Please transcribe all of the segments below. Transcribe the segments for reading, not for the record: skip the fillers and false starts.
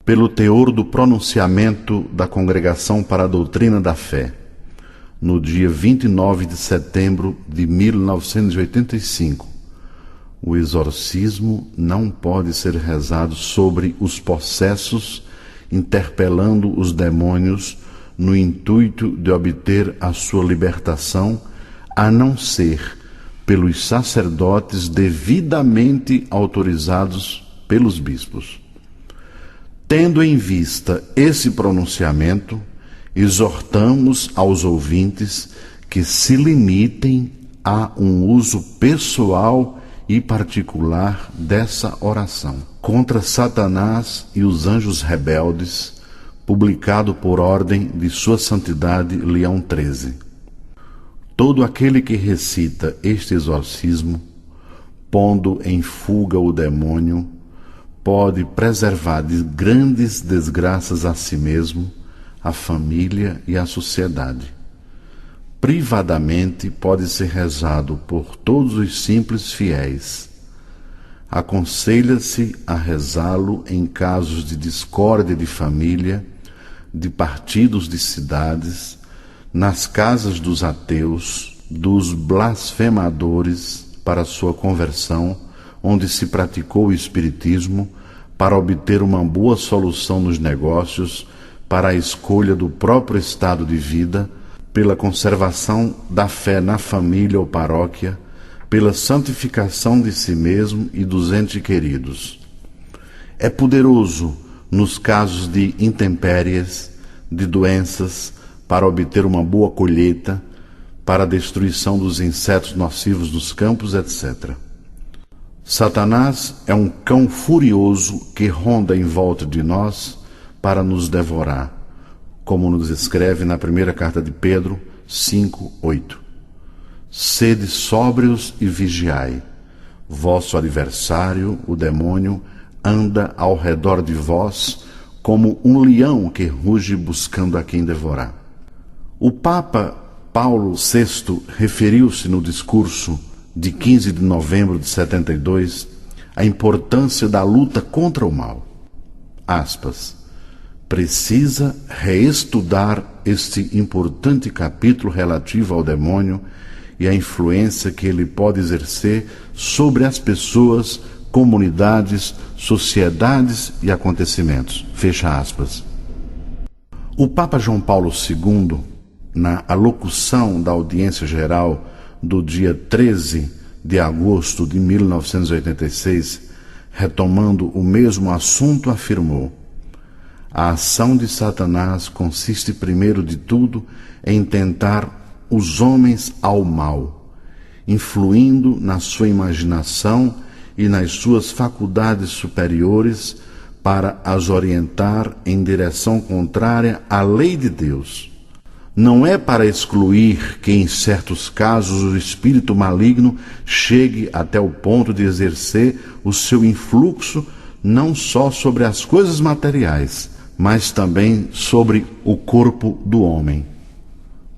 pelo teor do pronunciamento da Congregação para a Doutrina da Fé, no dia 29 de setembro de 1985, o exorcismo não pode ser rezado sobre os possessos, interpelando os demônios no intuito de obter a sua libertação, a não ser pelos sacerdotes devidamente autorizados pelos bispos. Tendo em vista esse pronunciamento, exortamos aos ouvintes que se limitem a um uso pessoal e particular dessa oração contra Satanás e os anjos rebeldes, publicado por ordem de Sua Santidade Leão XIII. Todo aquele que recita este exorcismo, pondo em fuga o demônio, pode preservar de grandes desgraças a si mesmo, a família e a sociedade. Privadamente pode ser rezado por todos os simples fiéis. Aconselha-se a rezá-lo em casos de discórdia de família, de partidos de cidades, nas casas dos ateus, dos blasfemadores para sua conversão, onde se praticou o espiritismo, para obter uma boa solução nos negócios, para a escolha do próprio estado de vida, pela conservação da fé na família ou paróquia, pela santificação de si mesmo e dos entes queridos. É poderoso nos casos de intempéries, de doenças, para obter uma boa colheita, para a destruição dos insetos nocivos dos campos, etc. Satanás é um cão furioso que ronda em volta de nós para nos devorar, como nos escreve na primeira carta de Pedro 5:8. Sede sóbrios e vigiai. Vosso adversário, o demônio, anda ao redor de vós como um leão que ruge buscando a quem devorar. O Papa Paulo VI referiu-se no discurso de 15 de novembro de 72 à importância da luta contra o mal. Aspas. Precisa reestudar este importante capítulo relativo ao demônio e a influência que ele pode exercer sobre as pessoas, comunidades, sociedades e acontecimentos. Fecha aspas. O Papa João Paulo II, na alocução da audiência geral do dia 13 de agosto de 1986, retomando o mesmo assunto, afirmou: a ação de Satanás consiste, primeiro de tudo, em tentar os homens ao mal, influindo na sua imaginação e nas suas faculdades superiores para as orientar em direção contrária à lei de Deus. Não é para excluir que, em certos casos, o espírito maligno chegue até o ponto de exercer o seu influxo não só sobre as coisas materiais, mas também sobre o corpo do homem.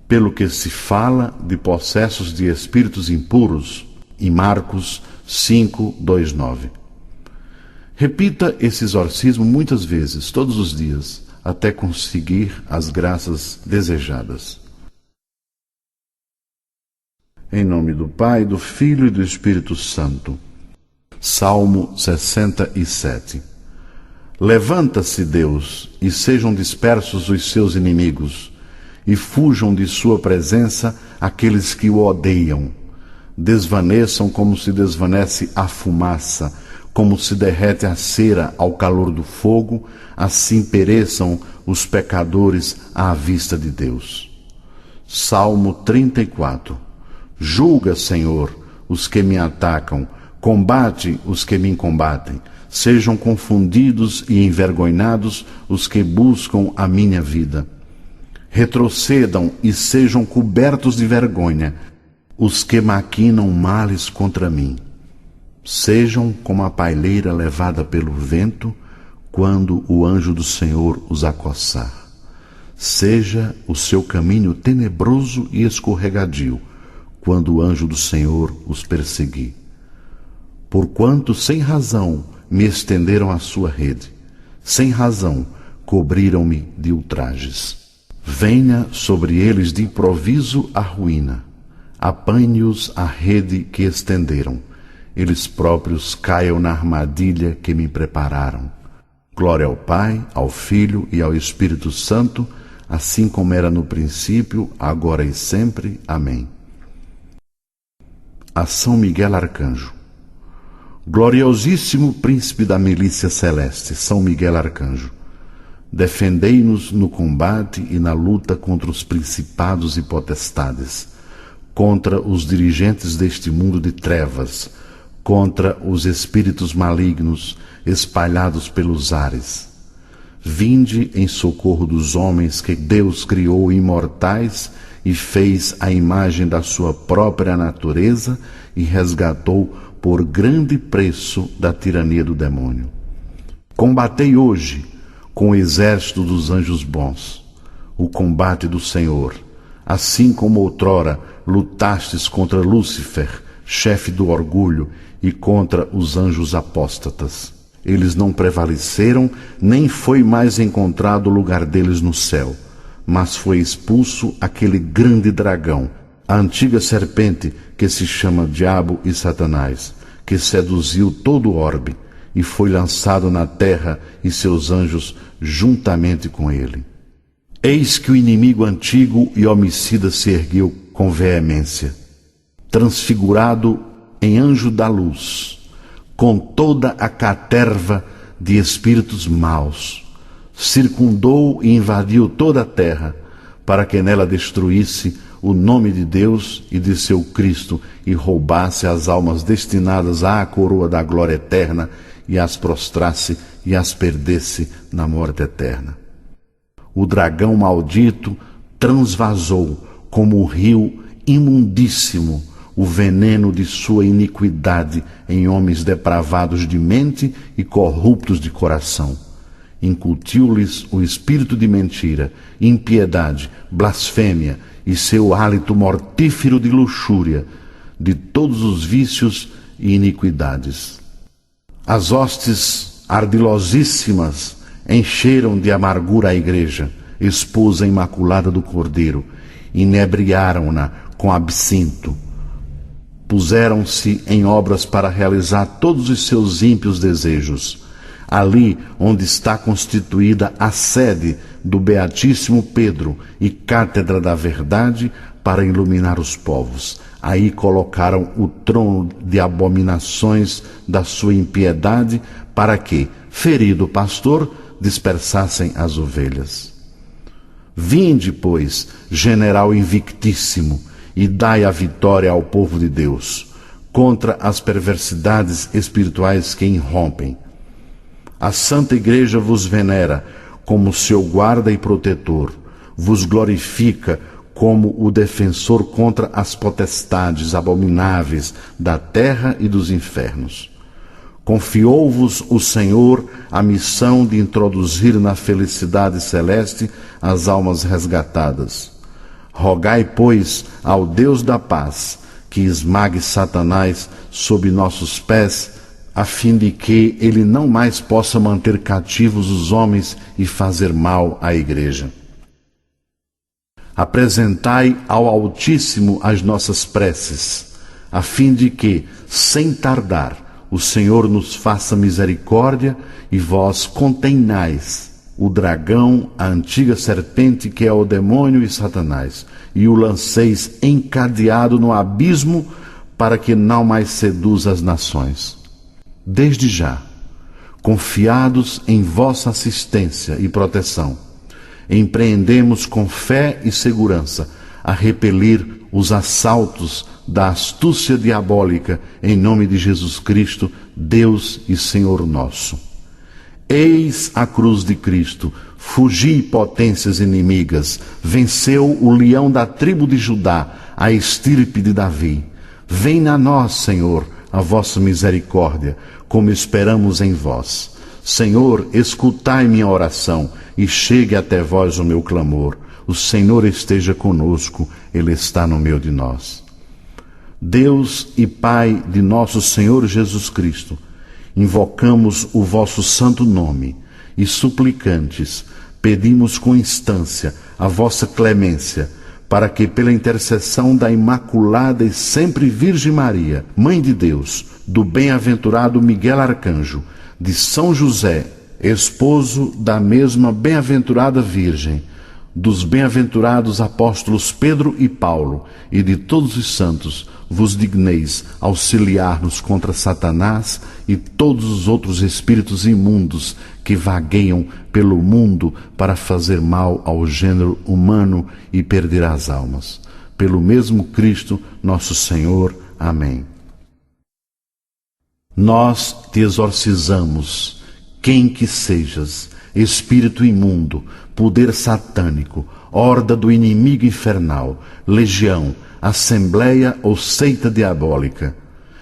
Pelo que se fala de possessos de espíritos impuros, em Marcos 5:2-9. Repita esse exorcismo muitas vezes, todos os dias, até conseguir as graças desejadas. Em nome do Pai, do Filho e do Espírito Santo. Salmo 67. Levanta-se, Deus, e sejam dispersos os seus inimigos, e fujam de sua presença aqueles que o odeiam. Desvaneçam como se desvanece a fumaça, como se derrete a cera ao calor do fogo, assim pereçam os pecadores à vista de Deus. Salmo 34. Julga, Senhor, os que me atacam, combate os que me combatem. Sejam confundidos e envergonhados os que buscam a minha vida. Retrocedam e sejam cobertos de vergonha os que maquinam males contra mim. Sejam como a palheira levada pelo vento, quando o anjo do Senhor os acossar. Seja o seu caminho tenebroso e escorregadio, quando o anjo do Senhor os perseguir. Porquanto sem razão me estenderam a sua rede, sem razão, cobriram-me de ultrajes. Venha sobre eles de improviso a ruína, apanhe-os a rede que estenderam, eles próprios caiam na armadilha que me prepararam. Glória ao Pai, ao Filho e ao Espírito Santo, assim como era no princípio, agora e sempre. Amém. A São Miguel Arcanjo. Gloriosíssimo príncipe da milícia celeste, São Miguel Arcanjo, defendei-nos no combate e na luta contra os principados e potestades, contra os dirigentes deste mundo de trevas, contra os espíritos malignos espalhados pelos ares. Vinde em socorro dos homens que Deus criou imortais e fez à imagem da sua própria natureza e resgatou por grande preço da tirania do demônio. Combatei hoje com o exército dos anjos bons, o combate do Senhor, assim como outrora lutastes contra Lúcifer, chefe do orgulho, e contra os anjos apóstatas. Eles não prevaleceram, nem foi mais encontrado o lugar deles no céu, mas foi expulso aquele grande dragão, a antiga serpente que se chama Diabo e Satanás, que seduziu todo o orbe, e foi lançado na terra e seus anjos juntamente com ele. Eis que o inimigo antigo e homicida se ergueu com veemência, transfigurado em anjo da luz, com toda a caterva de espíritos maus, circundou e invadiu toda a terra, para que nela destruísse o nome de Deus e de seu Cristo e roubasse as almas destinadas à coroa da glória eterna e as prostrasse e as perdesse na morte eterna. O dragão maldito transvasou como o rio imundíssimo o veneno de sua iniquidade em homens depravados de mente e corruptos de coração. Incutiu-lhes o espírito de mentira, impiedade, blasfêmia e seu hálito mortífero de luxúria, de todos os vícios e iniquidades. As hostes ardilosíssimas encheram de amargura a igreja, esposa imaculada do Cordeiro, inebriaram-na com absinto. Puseram-se em obras para realizar todos os seus ímpios desejos. Ali onde está constituída a sede do Beatíssimo Pedro e Cátedra da Verdade para iluminar os povos. Aí colocaram o trono de abominações da sua impiedade para que, ferido o pastor, dispersassem as ovelhas. Vinde, pois, general invictíssimo, e dai a vitória ao povo de Deus contra as perversidades espirituais que irrompem. A Santa Igreja vos venera como seu guarda e protetor, vos glorifica como o defensor contra as potestades abomináveis da terra e dos infernos. Confiou-vos o Senhor a missão de introduzir na felicidade celeste as almas resgatadas. Rogai, pois, ao Deus da paz, que esmague Satanás sob nossos pés, a fim de que ele não mais possa manter cativos os homens e fazer mal à Igreja. Apresentai ao Altíssimo as nossas preces, a fim de que, sem tardar, o Senhor nos faça misericórdia e vós contenhais o dragão, a antiga serpente que é o demônio e Satanás, e o lanceis encadeado no abismo para que não mais seduza as nações. Desde já, confiados em vossa assistência e proteção, empreendemos com fé e segurança a repelir os assaltos da astúcia diabólica em nome de Jesus Cristo, Deus e Senhor nosso. Eis a cruz de Cristo, fugi potências inimigas, venceu o leão da tribo de Judá, a estirpe de Davi. Vem a nós, Senhor, a vossa misericórdia, como esperamos em vós. Senhor, escutai minha oração e chegue até vós o meu clamor. O Senhor esteja conosco, Ele está no meio de nós. Deus e Pai de nosso Senhor Jesus Cristo, invocamos o vosso santo nome e suplicantes, pedimos com instância a vossa clemência, para que, pela intercessão da Imaculada e sempre Virgem Maria, Mãe de Deus, do bem-aventurado Miguel Arcanjo, de São José, esposo da mesma bem-aventurada Virgem, dos bem-aventurados apóstolos Pedro e Paulo, e de todos os santos, vos digneis auxiliar-nos contra Satanás e todos os outros espíritos imundos que vagueiam pelo mundo para fazer mal ao gênero humano e perder as almas. Pelo mesmo Cristo, nosso Senhor. Amém. Nós te exorcizamos, quem que sejas, espírito imundo, poder satânico, horda do inimigo infernal, legião, assembleia ou seita diabólica.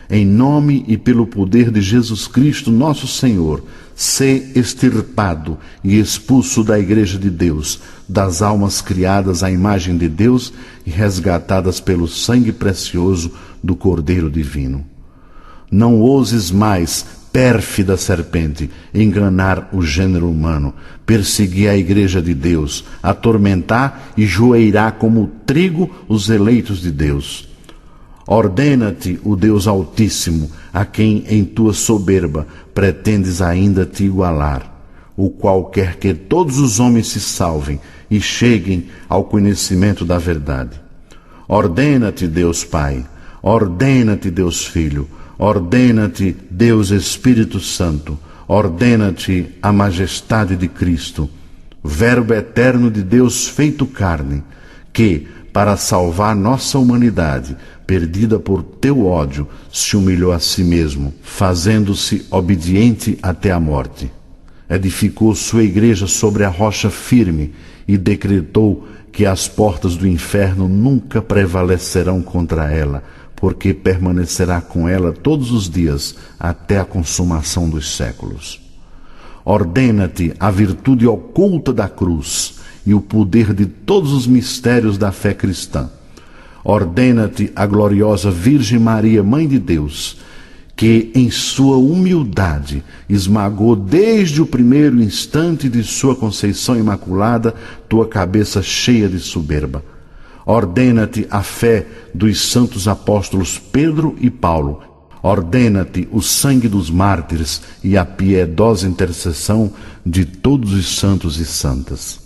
Em nome e pelo poder de Jesus Cristo, nosso Senhor, sê extirpado e expulso da Igreja de Deus, das almas criadas à imagem de Deus e resgatadas pelo sangue precioso do Cordeiro Divino. Não ouses mais, pérfida serpente, enganar o gênero humano, perseguir a Igreja de Deus, atormentar e joeirar como trigo os eleitos de Deus. Ordena-te o Deus Altíssimo, a quem em tua soberba pretendes ainda te igualar, o qual quer que todos os homens se salvem e cheguem ao conhecimento da verdade. Ordena-te, Deus Pai, ordena-te, Deus Filho, ordena-te, Deus Espírito Santo, ordena-te a majestade de Cristo, Verbo eterno de Deus feito carne, que, para salvar nossa humanidade, perdida por teu ódio, se humilhou a si mesmo, fazendo-se obediente até a morte. Edificou sua igreja sobre a rocha firme e decretou que as portas do inferno nunca prevalecerão contra ela, porque permanecerá com ela todos os dias até a consumação dos séculos. Ordena-te a virtude oculta da cruz e o poder de todos os mistérios da fé cristã. Ordena-te a gloriosa Virgem Maria, Mãe de Deus, que em sua humildade esmagou desde o primeiro instante de sua conceição imaculada tua cabeça cheia de soberba. Ordena-te a fé dos santos apóstolos Pedro e Paulo. Ordena-te o sangue dos mártires e a piedosa intercessão de todos os santos e santas.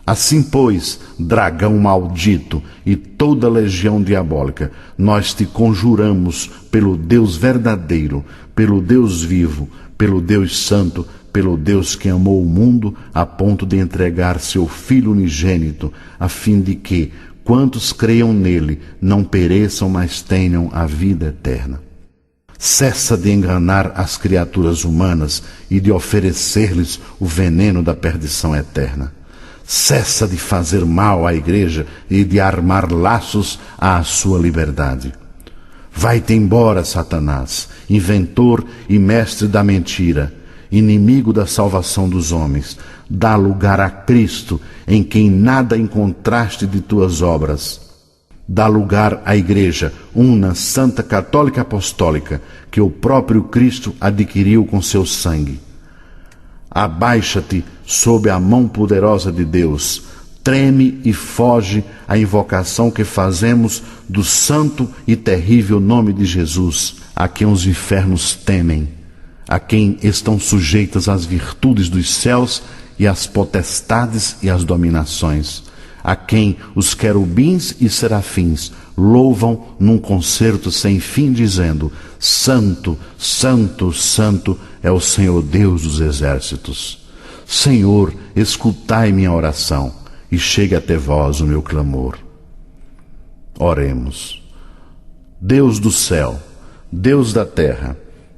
Assim, pois, dragão maldito e toda legião diabólica, nós te conjuramos pelo Deus verdadeiro, pelo Deus vivo, pelo Deus santo, pelo Deus que amou o mundo a ponto de entregar seu Filho unigênito, a fim de que, quantos creiam nele, não pereçam, mas tenham a vida eterna. Cessa de enganar as criaturas humanas e de oferecer-lhes o veneno da perdição eterna. Cessa de fazer mal à Igreja e de armar laços à sua liberdade. Vai-te embora, Satanás, inventor e mestre da mentira, inimigo da salvação dos homens. Dá lugar a Cristo, em quem nada encontraste de tuas obras. Dá lugar à Igreja, una, santa, católica, apostólica, que o próprio Cristo adquiriu com seu sangue. Abaixa-te sob a mão poderosa de Deus, treme e foge à invocação que fazemos do santo e terrível nome de Jesus, a quem os infernos temem, a quem estão sujeitas as virtudes dos céus e as potestades e as dominações, a quem os querubins e serafins louvam num concerto sem fim, dizendo: Santo, Santo, Santo é o Senhor Deus dos exércitos. Senhor, escutai minha oração e chegue até vós o meu clamor. Oremos. Deus do céu, Deus da terra,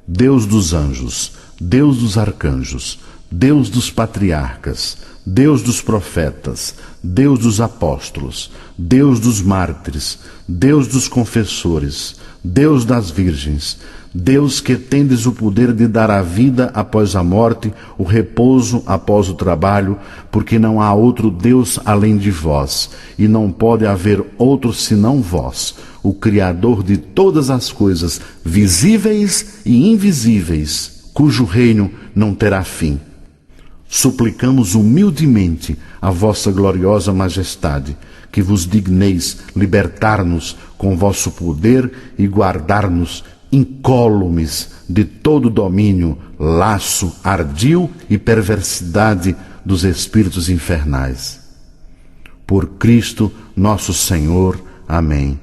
Deus dos anjos, Deus dos arcanjos, Deus dos patriarcas, Deus dos profetas, Deus dos apóstolos, Deus dos mártires, Deus dos confessores, Deus das virgens, Deus que tendes o poder de dar a vida após a morte, o repouso após o trabalho, porque não há outro Deus além de vós, e não pode haver outro senão vós, o Criador de todas as coisas, visíveis e invisíveis, cujo reino não terá fim. suplicamos humildemente a vossa gloriosa majestade, que vos digneis libertar-nos com vosso poder e guardar-nos incólumes de todo domínio, laço, ardil e perversidade dos espíritos infernais. Por Cristo nosso Senhor. Amém.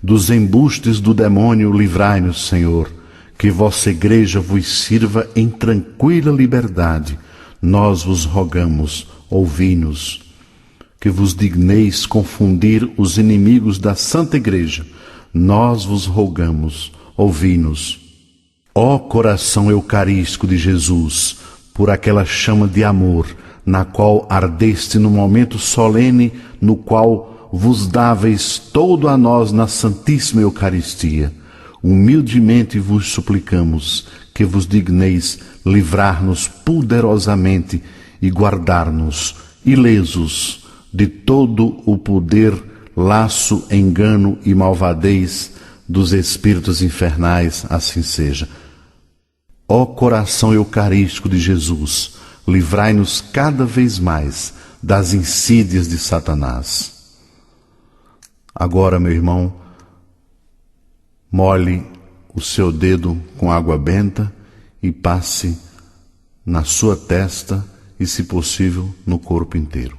Dos embustes do demônio livrai-nos, Senhor, que vossa igreja vos sirva em tranquila liberdade. Nós vos rogamos, ouvi-nos, que vos digneis confundir os inimigos da Santa Igreja. Nós vos rogamos, ouvi-nos. Ó coração eucarístico de Jesus, por aquela chama de amor, na qual ardeste no momento solene, no qual vos dáveis todo a nós na Santíssima Eucaristia, humildemente vos suplicamos que vos digneis livrar-nos poderosamente e guardar-nos ilesos de todo o poder, laço, engano e malvadez dos espíritos infernais, assim seja. Ó coração eucarístico de Jesus, livrai-nos cada vez mais das insídias de Satanás. Agora, meu irmão, molhe o seu dedo com água benta e passe na sua testa e, se possível, no corpo inteiro.